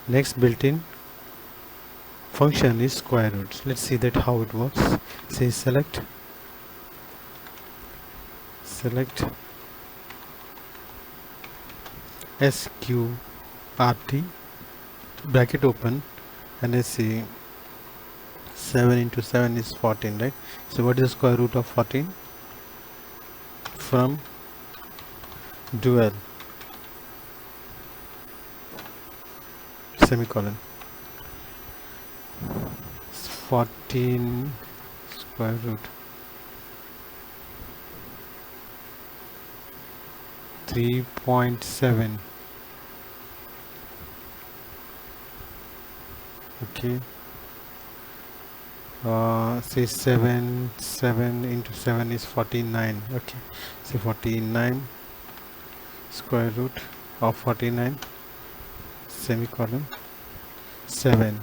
Next built-in function is square root. Let's see that how it works. Say select sqrt bracket open, and let's see 7 into 7 is 14, right? So what is the square root of 14? From dual semicolon 14 square root 3.7. Okay, say 7 into 7 is 49. Okay, say 49 square root of 49 semicolon 7.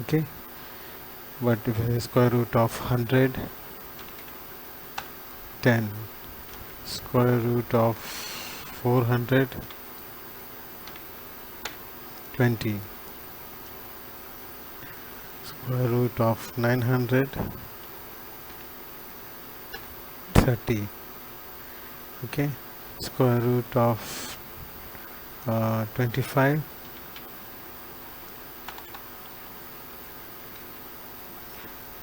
Okay, but if it is square root of 100, 10 square root of 400, 20 square root of 900, 30. Okay, square root of 25,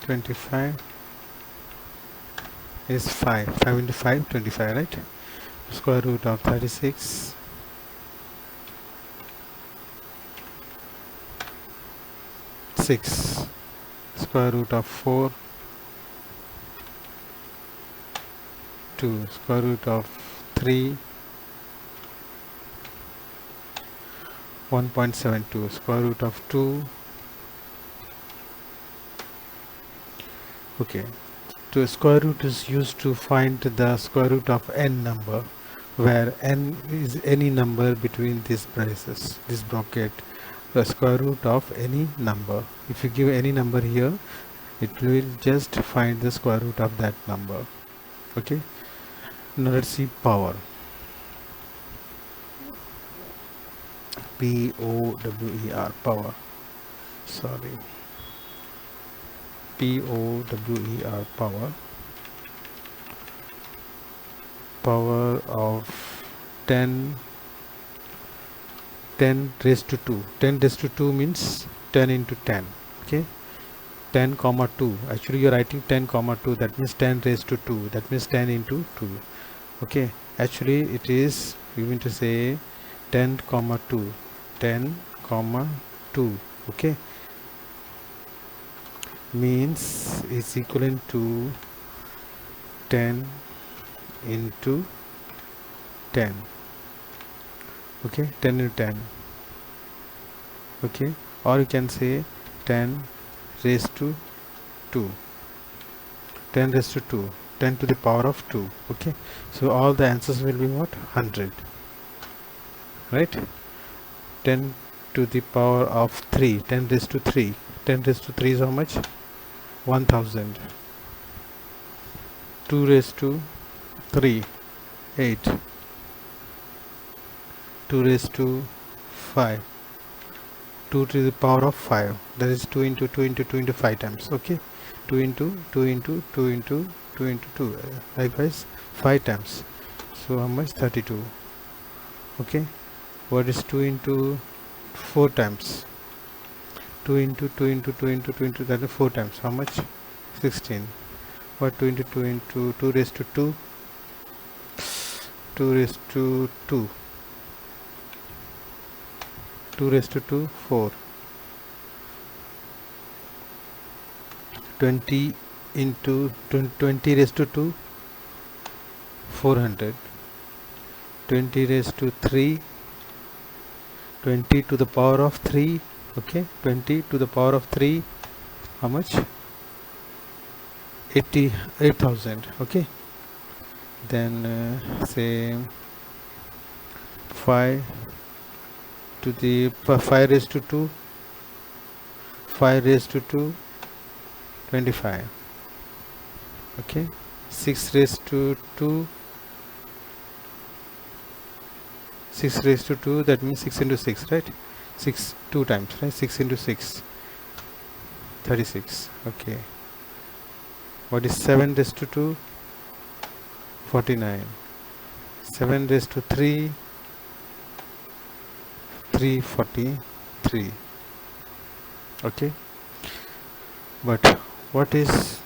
25 is 5 into 5, 25, right? Square root of 36, 6 square root of 4, 2 square root of 3, 1.72 square root of 2. Okay, to square root is used to find the square root of n number, where n is any number between these braces, this bracket, the square root of any number. If you give any number here, it will just find the square root of that number. Okay, now let's see power. Power, power, sorry, power, power of 10 raised to 2. 10 raised to 2 means 10 into 10. Okay, 10 comma 2, actually you're writing 10 comma 2, that means 10 raised to 2, that means 10 into 2. Okay, actually it is, you mean to say 10 comma 2, 10 comma 2. Okay, means is equivalent to 10 into 10. Okay, 10 into 10. Okay, or you can say 10 raised to 2, 10 raised to 2, 10 to the power of 2. Okay, so all the answers will be what? 100, right? 10 to the power of 3, 10 raised to 3, 10 raised to 3 is how much? 1000. 2 raised to 3, 8. 2 raised to 5, 2 to the power of 5, that is 2 into 2 into 2 into 5 times. Okay, 2 into 2 into 2 into 2 into 2, likewise 5 times. So how much? 32. Okay, what is 2 into 4 times? 2 into 2 into 2 into 2 into, that is 4 times. How much? 16. What? 2 into 2 into 2 raised to 2, 2 raised to 2, 2 raised to 2, 4. 20 into 20 raised to 2, 400. 20 raised to 3, 20 to the power of 3. Okay, 20 to the power of 3, how much? 88,000. Okay, then say 5 to the 5 raised to 2, 5 raised to 2, 25. Okay, 6 raised to 2, 6 raised to 2, that means 6 into 6, right? 6 two times, right? 6 into 6, 36. Okay, what is 7 raised to 2? 49. 7 raised to 3, 343. Okay, but what is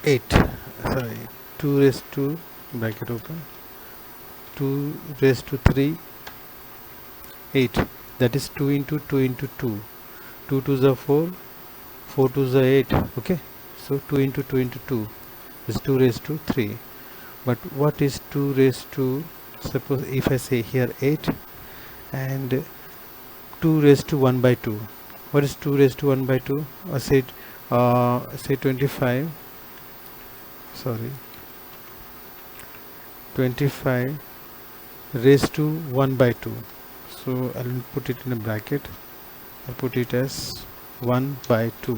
8? Sorry, 2 raised to, bracket open, 2 raised to 3, 8. That is 2 into 2 into 2. 2 to the 4, 4 to the 8. Okay, so 2 into 2 into 2 is 2 raised to 3. But what is 2 raised to, suppose if I say here 8 and 2 raised to 1 by 2. What is 2 raised to 1 by 2? Or say 25. Sorry, 25 raised to 1 by 2. So I'll put it in a bracket. I'll put it as 1 by 2.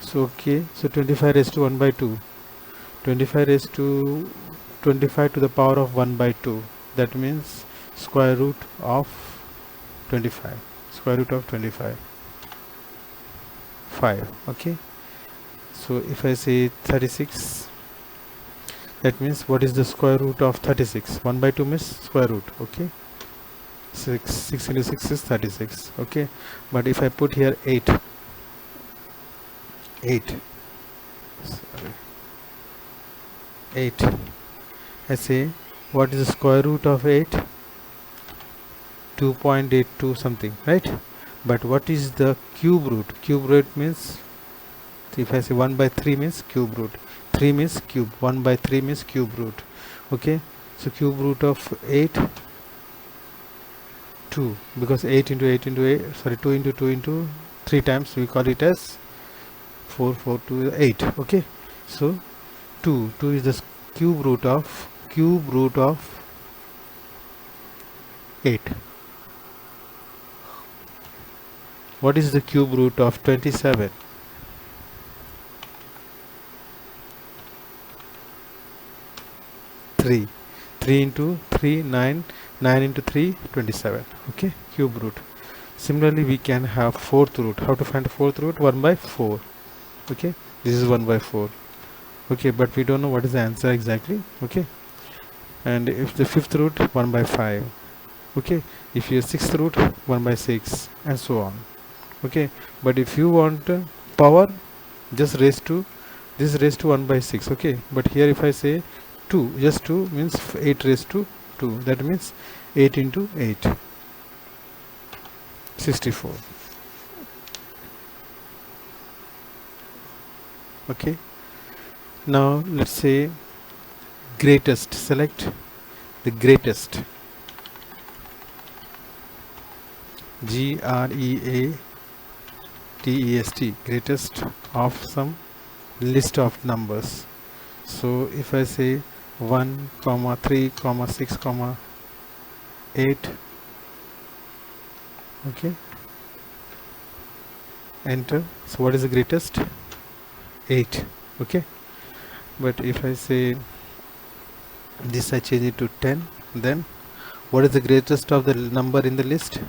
So okay, so 25 raised to 1 by 2. 25 raised to 25 to the power of 1 by 2. That means square root of 25. Square root of 25. 5. Okay. So if I say 36, that means what is the square root of 36? 1 by 2 means square root. Okay. 6 into 6 is 36. Okay. But if I put here 8. Sorry. 8. I say what is the square root of 8? 2.82 something, right? But what is the cube root? Cube root means, if I say 1 by 3 means cube root, 3 means cube, 1 by 3 means cube root. Okay, so cube root of 8, 2, because 8 into 8 into 8, sorry, 2 into 2 into 3 times, we call it as 4, 4, 2, 8. Okay, so 2 is the cube root of 8. What is the cube root of 27? 3. 3 into 3, 9. 9 into 3, 27. Okay, cube root. Similarly, we can have fourth root. How to find fourth root? 1 by 4. Okay, this is 1 by 4. Okay, but we don't know what is the answer exactly. Okay, and if the fifth root, 1 by 5. Okay, if your sixth root, 1 by 6, and so on. Okay, but if you want power, just raise to this, raised to 1 by 6. Okay, but here if I say 2, just 2 means 8 raised to 2. That means 8 into 8, 64. Okay, now let's say greatest. Select the greatest. GREATEST, greatest of some list of numbers. So if I say 1, 3, 6, 8, okay, enter. So what is the greatest? 8. Okay, but if I say this, I change it to 10, then what is the greatest of the number in the list?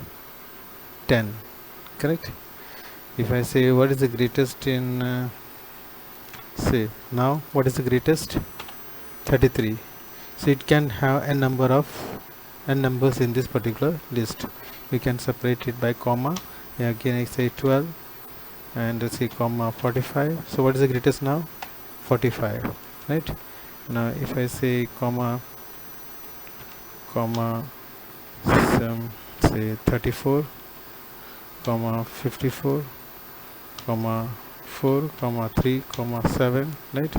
10. Correct. If I say what is the greatest in say now, what is the greatest? 33. So it can have a number of n numbers in this particular list. You can separate it by comma. Again I say 12 and let's say comma 45. So what is the greatest now? 45, right? Now if I say comma some, say 34, comma 54, comma 4, comma 3, comma 7, right?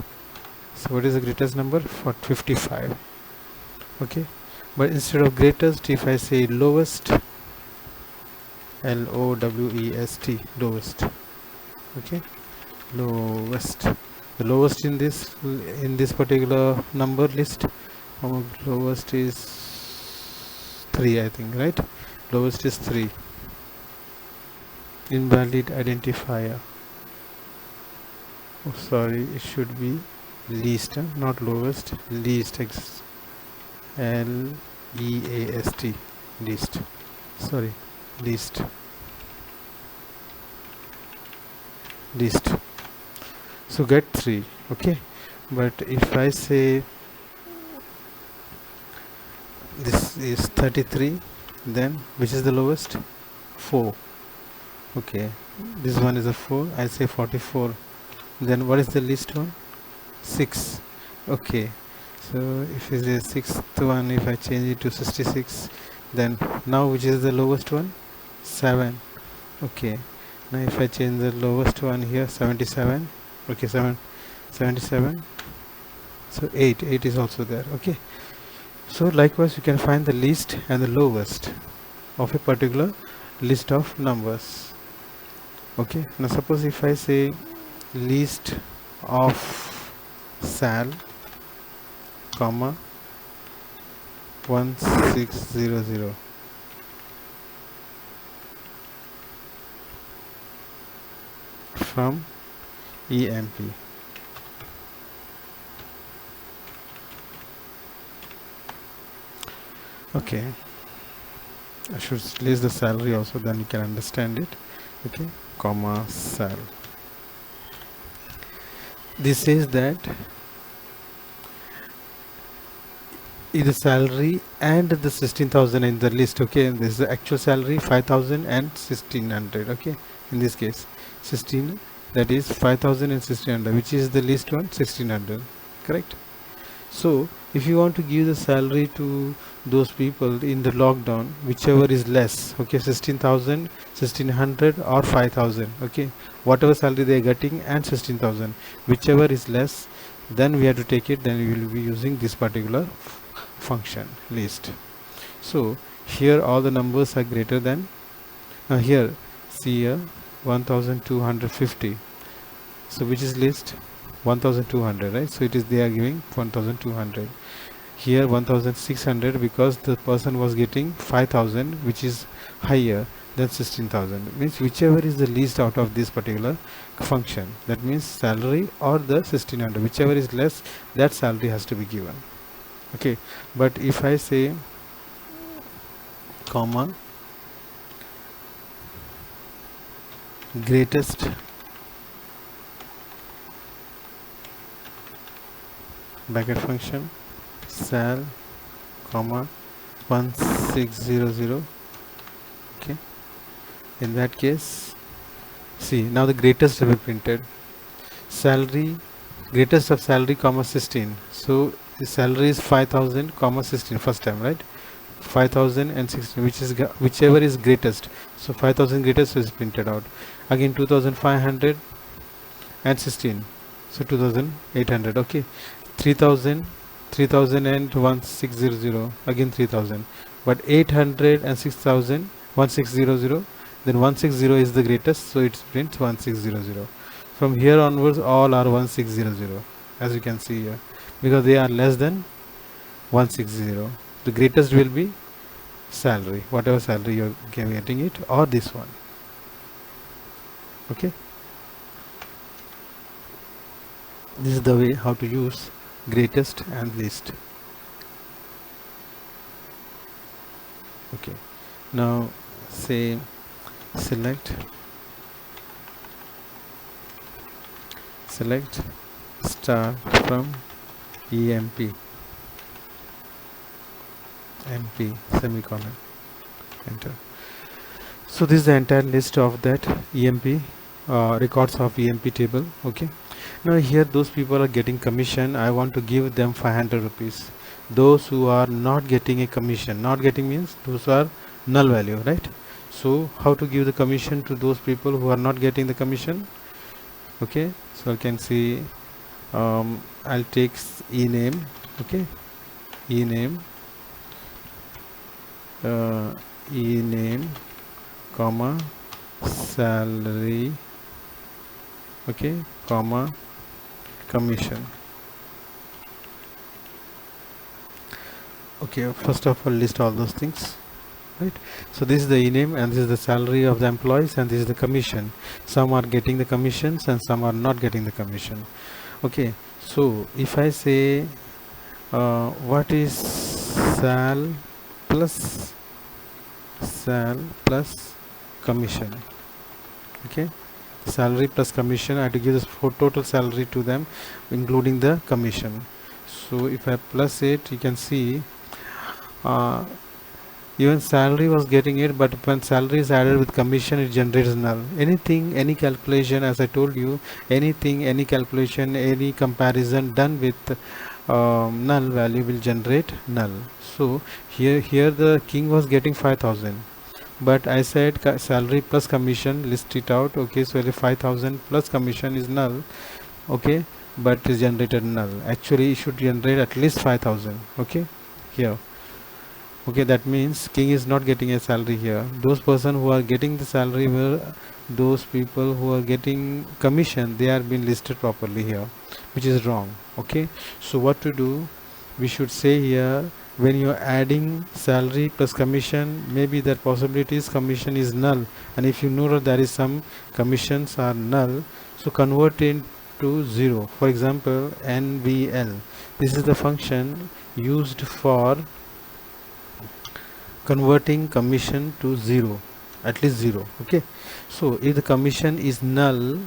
So what is the greatest number? For 55. Okay, but instead of greatest, if I say lowest, lowest, lowest. Okay, lowest. The lowest in this particular number list, lowest is 3, I think, right? Lowest is 3. Invalid identifier. Oh, sorry, it should be least, not lowest, least. L EAST, least, sorry, least, least. So get 3. Okay, but if I say this is 33, then which is the lowest? 4. Okay, this one is a 4. I say 44. Then what is the least one? 6. Okay, so if it is a sixth one, if I change it to 66, then now which is the lowest one? 7. Okay, now if I change the lowest one here, 77. Okay, 77. So 8 is also there. Okay, so likewise you can find the least and the lowest of a particular list of numbers. Okay, now suppose if I say least of Sal, comma 1600, from EMP. Okay, I should list the salary also, then you can understand it. Okay, comma sal. This says that is the salary and the 16,000 in the list. Okay, this is the actual salary 5,000 and 1,600. Okay, in this case 16, that is 5,000 and 1,600, which is the least one, 1,600, correct? So if you want to give the salary to those people in the lockdown, whichever is less, okay, 16,000, 1,600 or 5,000, okay, whatever salary they are getting and 16,000, whichever is less, then we have to take it, then we will be using this particular function list. So here all the numbers are greater than, here see here 1,250. So which is list? 1,200, right? So it is, they are giving 1,200. Here 1,600, because the person was getting 5,000, which is higher than 16,000. Means whichever is the least out of this particular function, that means salary or the 1,600, whichever is less, that salary has to be given. Okay, but if I say comma greatest bracket function sal, comma 1600, okay, in that case, see, now the greatest will be printed, salary, greatest of salary, comma 16. So the salary is 5,000, comma 16, first time, right? 5,000 and 16, which is whichever is greatest. So 5,000 greatest is printed out. Again 2,500 and 16, so 2,800. Okay, 3,000, 3,000 and 1,600, again 3,000, but 800 and 6,000, 1,600, then 160 is the greatest, so it prints 1,600. From here onwards all are 1,600, as you can see here, because they are less than 160. The greatest will be salary, whatever salary you are getting it, or this one. Okay, this is the way how to use greatest and least. Okay, now say select star from EMP, MP, semicolon, enter. So this is the entire list of that EMP records of EMP table. Okay, now here those people are getting commission, I want to give them 500 rupees. Those who are not getting a commission, not getting means those are null value, right? So how to give the commission to those people who are not getting the commission? Okay, so I can see I'll take ename. Okay, ename, ename, comma salary, okay, comma commission. Okay, first of all list all those things, right? So this is the ename and this is the salary of the employees and this is the commission. Some are getting the commissions and some are not getting the commission. Okay, so if I say what is sal plus sal plus commission. Okay, salary plus commission. I have to give this for total salary to them including the commission. So if I plus it, you can see uh, even salary was getting it, but when salary is added with commission, it generates null. Anything, any calculation, as I told you, anything, any calculation, any comparison done with null value will generate null. So here the king was getting 5,000, but I said salary plus commission, list it out. Okay, so the 5,000 plus commission is null. Okay, but is generated null. Actually it should generate at least 5,000. Okay, here. Okay, that means king is not getting a salary here. Those person who are getting the salary were those people who are getting commission. They are being listed properly here, which is wrong. Okay, so what to do? We should say here, when you are adding salary plus commission, maybe that possibility is commission is null, and if you know that there is some commissions are null, so convert it to 0. For example, NVL, this is the function used for converting commission to 0, at least 0. Okay, so if the commission is null,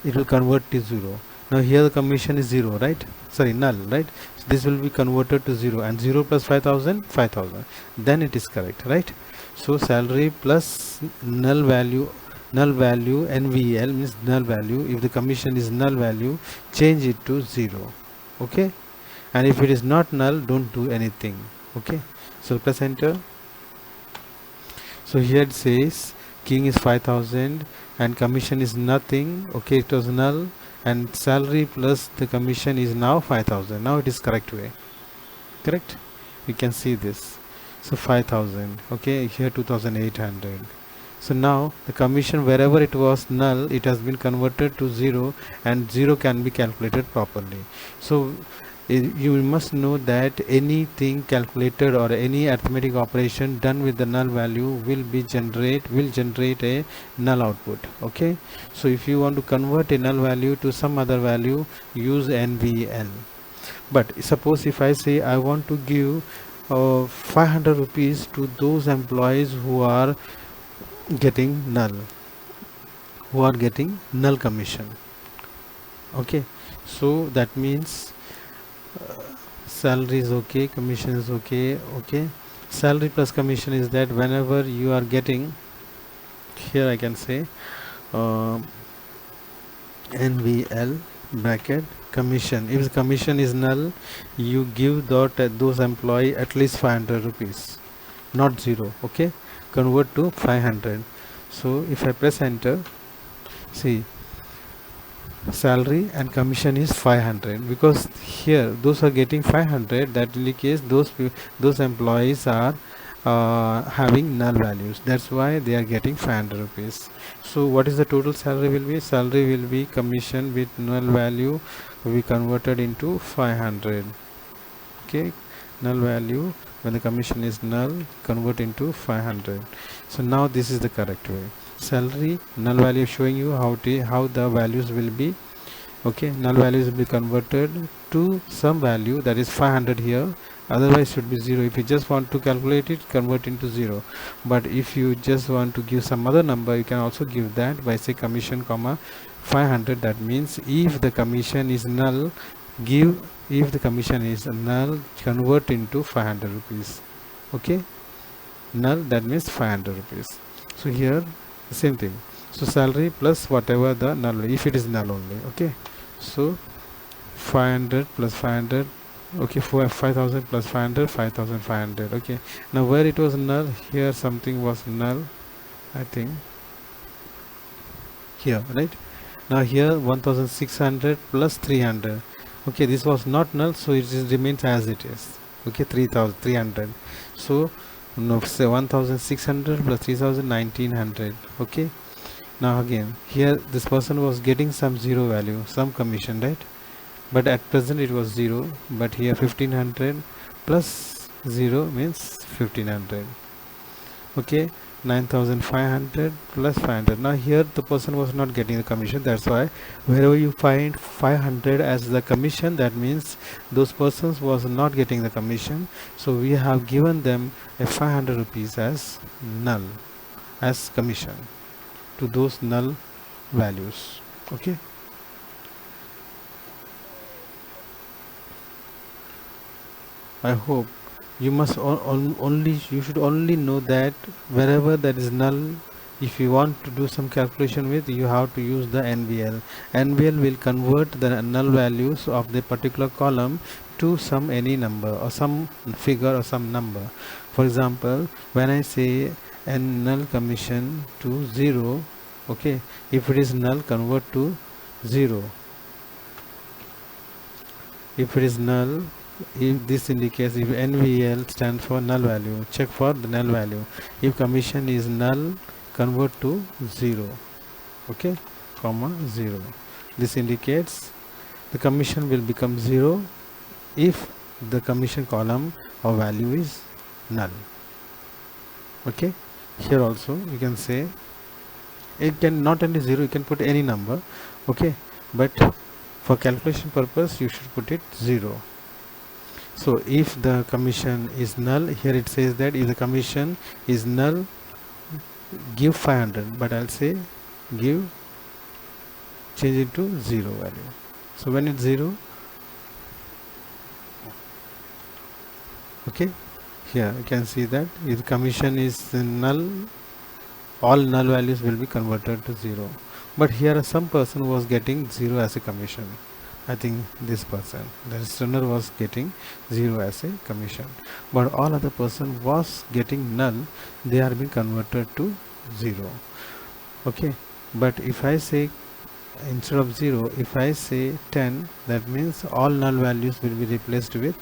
it will convert to 0. Now here the commission is 0, right? Sorry, null, right? So this will be converted to 0, and 0 plus 5,000, 5,000, then it is correct, right? So salary plus null value NVL means null value. If the commission is null value, change it to 0. Okay, and if it is not null, don't do anything. Okay, so press enter. So here it says king is 5,000 and commission is nothing. Okay, it was null, and salary plus the commission is now 5,000. Now it is correct way. Correct? You can see this. So 5,000. Okay, here 2,800. So now the commission, wherever it was null, it has been converted to 0, and 0 can be calculated properly. So you must know that anything calculated or any arithmetic operation done with the null value will generate a null output. Okay, so if you want to convert a null value to some other value, use NVL. But suppose if I say I want to give 500 rupees to those employees who are getting null commission. Okay, so that means salary is okay, commission is okay. Okay, salary plus commission is that whenever you are getting, here I can say NVL bracket commission. If the commission is null, you give those employee at least 500 rupees, not 0. Okay, convert to 500. So if I press enter, see, salary and commission is 500, because here those are getting 500, that indicates those employees are having null values, that's why they are getting 500 rupees. So what is the total salary will be? Salary will be commission with null value will be converted into 500. Okay, null value when the commission is null, convert into 500. So now this is the correct way. Salary null value showing you how the values will be. Okay, null values will be converted to some value, that is 500 here, otherwise should be 0. If you just want to calculate it, convert into 0. But if you just want to give some other number, you can also give that by say commission comma 500. That means if the commission is null, convert into 500 rupees. Okay, null, that means 500 rupees. So here the same thing. So salary plus whatever the null, if it is null only. Okay, so 500 plus 500. Okay, 5,000 plus 500, 5,500. Okay, now where it was null, here something was null, I think here, right? Now here 1,600 plus 300. Okay, this was not null, so it remains as it is. Okay, 3,300. So no, say 1,600 plus 3,000, 1,900. Okay, now again here this person was getting some 0 value, some commission, right? But at present it was 0, but here 1,500 plus 0 means 1,500. Okay, 9,500 plus 500. Now here the person was not getting the commission, that's why wherever you find 500 as the commission, that means those persons was not getting the commission, so we have given them a 500 rupees as null, as commission to those null values. Okay, I hope you must only, you should only know that wherever that is null, if you want to do some calculation with, you have to use the NVL. NVL will convert the null values of the particular column to some any number or some figure or some number. For example, when I say n null commission to 0, okay, if it is null, convert to 0. If it is null, if this indicates, if NVL stands for null value, check for the null value. If commission is null, convert to 0. Okay, comma 0. This indicates the commission will become 0 if the commission column or value is null. Okay, here also you can say it can not only 0, you can put any number. Okay, but for calculation purpose you should put it 0. So if the commission is null, here it says that if the commission is null, give 500, but I'll say give, change it to 0 value. So when it's 0, okay, here you can see that if the commission is null, all null values will be converted to 0. But here some person was getting 0 as a commission. I think this person, the listener, was getting 0 as a commission, but all other person was getting null, they are being converted to 0. Okay, but if I say instead of 0, if I say 10, that means all null values will be replaced with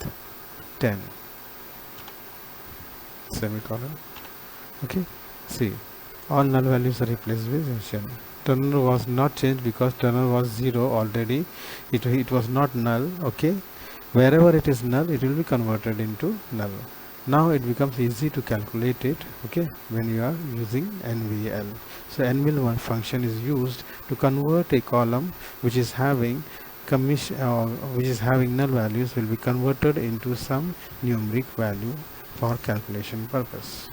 10, semicolon. Okay, see, all null values are replaced with 10. Turner was not changed because Turner was 0 already, it was not null. Okay, wherever it is null, it will be converted into null. Now it becomes easy to calculate it, okay, when you are using NVL. So NVL function is used to convert a column which is having commission which is having null values, will be converted into some numeric value for calculation purpose.